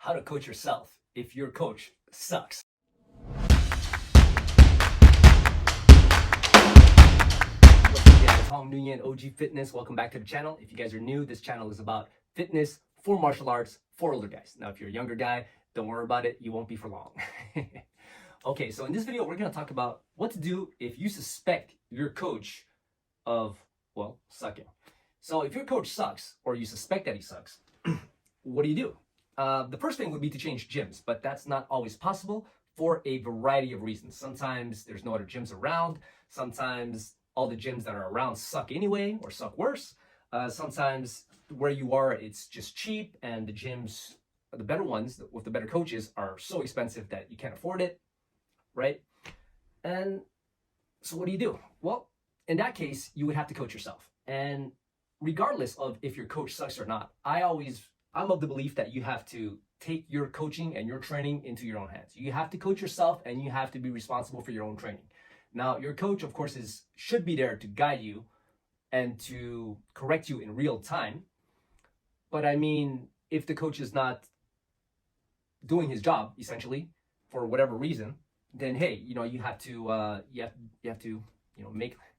how to coach yourself if your coach sucks. What's up guys, I'm Nguyen, OG Fitness. Welcome back to the channel. If you guys are new, this channel is about fitness for martial arts for older guys. Now, if you're a younger guy, don't worry about it. You won't be for long. Okay, so in this video, we're going to talk about what to do if you suspect your coach of, well, sucking. So if your coach sucks or you suspect that he sucks, what do? The first thing would be to change gyms, but that's not always possible for a variety of reasons. Sometimes there's no other gyms around. Sometimes all the gyms that are around suck anyway or suck worse. Sometimes where you are, it's just cheap, and the gyms, the better ones with the better coaches, are so expensive that you can't afford it, right? And so what do? Well, in that case, you would have to coach yourself. And regardless of if your coach sucks or not, I'm of the belief that you have to take your coaching and your training into your own hands. You have to coach yourself, and you have to be responsible for your own training. Now, your coach, of course, should be there to guide you and to correct you in real time. But I mean, if the coach is not doing his job, essentially, for whatever reason, then hey, you have to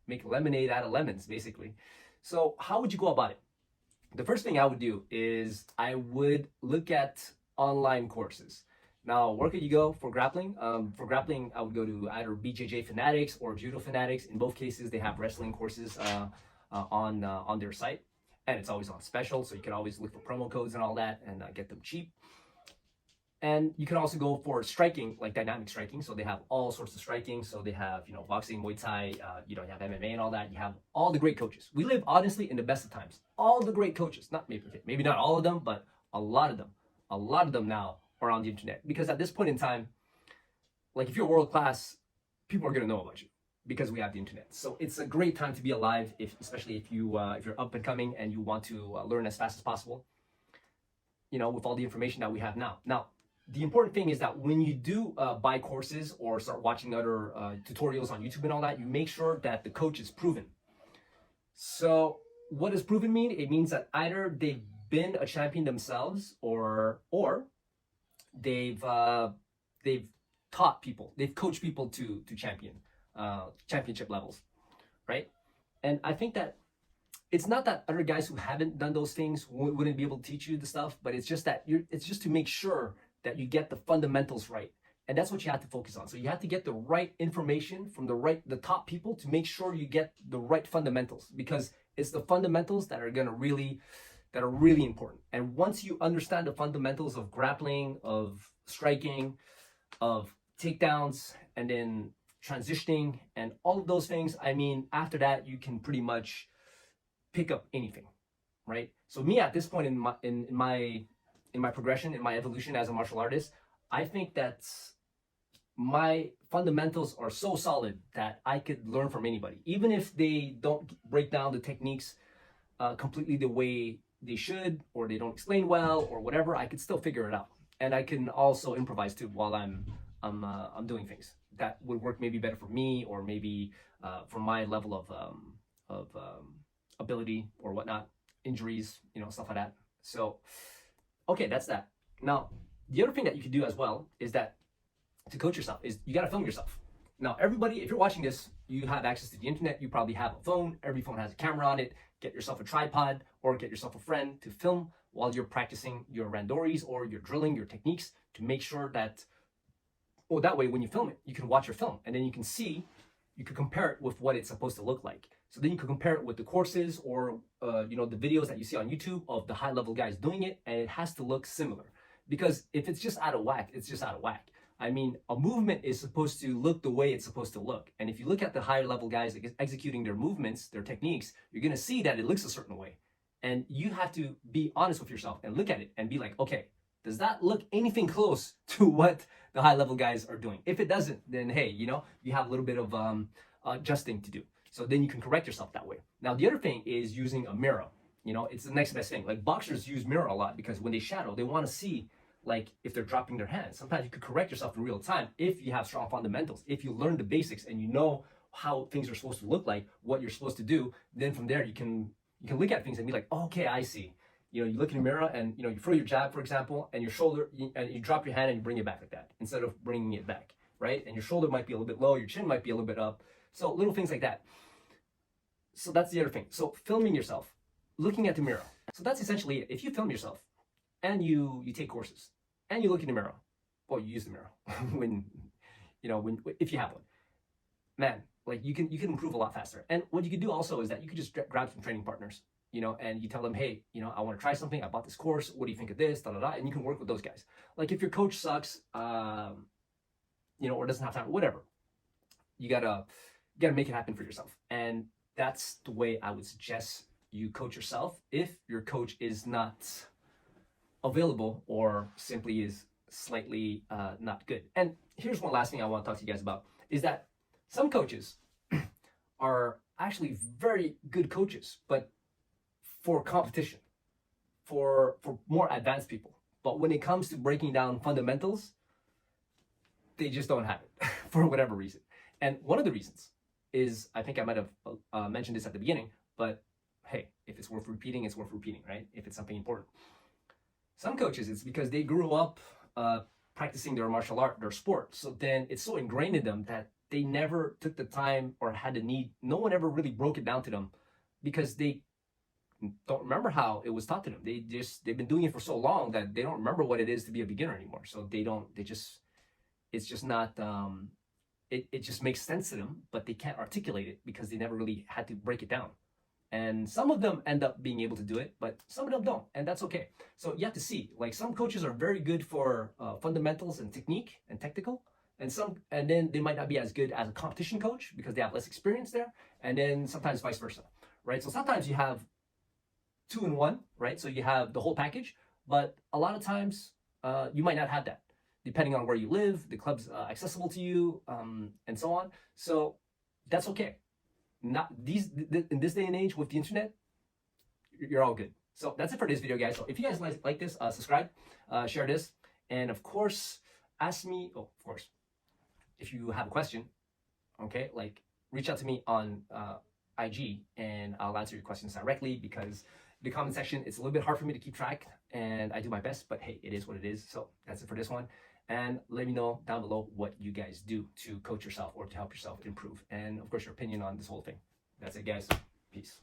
make lemonade out of lemons, basically. So how would you go about it? The first thing I would do is I would look at online courses. Now, where could you go for grappling? For grappling, I would go to either BJJ Fanatics or Judo Fanatics. In both cases, they have wrestling courses on their site, and it's always on special, so you can always look for promo codes and all that and get them cheap. And you can also go for striking, like dynamic striking. So they have all sorts of striking. So they have, boxing, Muay Thai, you have MMA and all that. You have all the great coaches. We live, honestly, in the best of times. All the great coaches, maybe not all of them, but a lot of them now are on the internet. Because at this point in time, like if you're world class, people are going to know about you because we have the internet. So it's a great time to be alive, especially if you're up and coming and you want to learn as fast as possible, with all the information that we have now. Now, the important thing is that when you do buy courses or start watching other tutorials on YouTube and all that, you make sure that the coach is proven. So what does proven mean? It means that either they've been a champion themselves or they've taught people, they've coached people to championship levels, right? And I think that it's not that other guys who haven't done those things wouldn't be able to teach you the stuff, but it's just that it's just to make sure that you get the fundamentals right. And that's what you have to focus on. So you have to get the right information from the top people to make sure you get the right fundamentals, because it's the fundamentals that are really important. And once you understand the fundamentals of grappling, of striking, of takedowns, and then transitioning and all of those things, I mean, after that, you can pretty much pick up anything, right? So me, at this point in my progression, in my evolution as a martial artist, I think that my fundamentals are so solid that I could learn from anybody. Even if they don't break down the techniques completely the way they should, or they don't explain well, or whatever, I could still figure it out. And I can also improvise too while I'm doing things that would work maybe better for me, or maybe for my level of ability or whatnot, injuries, stuff like that. So okay, that's that. Now, the other thing that you can do as well is that to coach yourself is you got to film yourself. Now, everybody, if you're watching this, you have access to the internet. You probably have a phone. Every phone has a camera on it. Get yourself a tripod or get yourself a friend to film while you're practicing your randoris or you're drilling your techniques, to make sure that, that way when you film it, you can watch your film and then you can compare it with what it's supposed to look like. So then you can compare it with the courses or the videos that you see on YouTube of the high-level guys doing it, and it has to look similar. Because if it's just out of whack, it's just out of whack. I mean, a movement is supposed to look the way it's supposed to look. And if you look at the higher-level guys executing their movements, their techniques, you're going to see that it looks a certain way. And you have to be honest with yourself and look at it and be like, okay, does that look anything close to what the high-level guys are doing? If it doesn't, then hey, you have a little bit of adjusting to do. So then you can correct yourself that way. Now, the other thing is using a mirror. It's the next best thing. Like boxers use mirror a lot because when they shadow, they want to see like if they're dropping their hands. Sometimes you could correct yourself in real time if you have strong fundamentals. If you learn the basics and you know how things are supposed to look like, what you're supposed to do, then from there you can look at things and be like, oh, okay, I see. You look in the mirror and you throw your jab, for example, and your shoulder, and you drop your hand and you bring it back like that instead of bringing it back, right? And your shoulder might be a little bit low, your chin might be a little bit up. So little things like that. So that's the other thing. So filming yourself, looking at the mirror. So that's essentially it. If you film yourself and you take courses and you look in the mirror, well, you use the mirror when if you have one, man, like you can improve a lot faster. And what you can do also is that you could just grab some training partners, and you tell them, hey, I want to try something. I bought this course. What do you think of this? Da, da, da. And you can work with those guys. Like if your coach sucks, or doesn't have time, whatever, you gotta make it happen for yourself. And that's the way I would suggest you coach yourself if your coach is not available or simply is slightly not good. And here's one last thing I want to talk to you guys about is that some coaches are actually very good coaches, but for competition, for more advanced people. But when it comes to breaking down fundamentals, they just don't have it for whatever reason. And one of the reasons is, I think I might have mentioned this at the beginning, but hey, if it's worth repeating, it's worth repeating, right? If it's something important. Some coaches, it's because they grew up practicing their martial art, their sport. So then it's so ingrained in them that they never took the time or had the need. No one ever really broke it down to them because they don't remember how it was taught to them. They've been doing it for so long that they don't remember what it is to be a beginner anymore. So it's just not, it just makes sense to them, but they can't articulate it because they never really had to break it down. And some of them end up being able to do it, but some of them don't, and that's okay. So you have to see, like some coaches are very good for fundamentals and technique and technical, and then they might not be as good as a competition coach because they have less experience there, and then sometimes vice versa, right? So sometimes you have 2 in 1, right? So you have the whole package, but a lot of times you might not have that, depending on where you live, the club's accessible to you, and so on. So that's okay. Not in this day and age with the internet, you're all good. So that's it for this video, guys. So if you guys like this, subscribe, share this, and of course, ask me. Oh, of course, if you have a question, okay, like reach out to me on IG, and I'll answer your questions directly because the comment section, it's a little bit hard for me to keep track, and I do my best, but hey, it is what it is. So that's it for this one. And let me know down below what you guys do to coach yourself or to help yourself improve. And of course, your opinion on this whole thing. That's it, guys. Peace.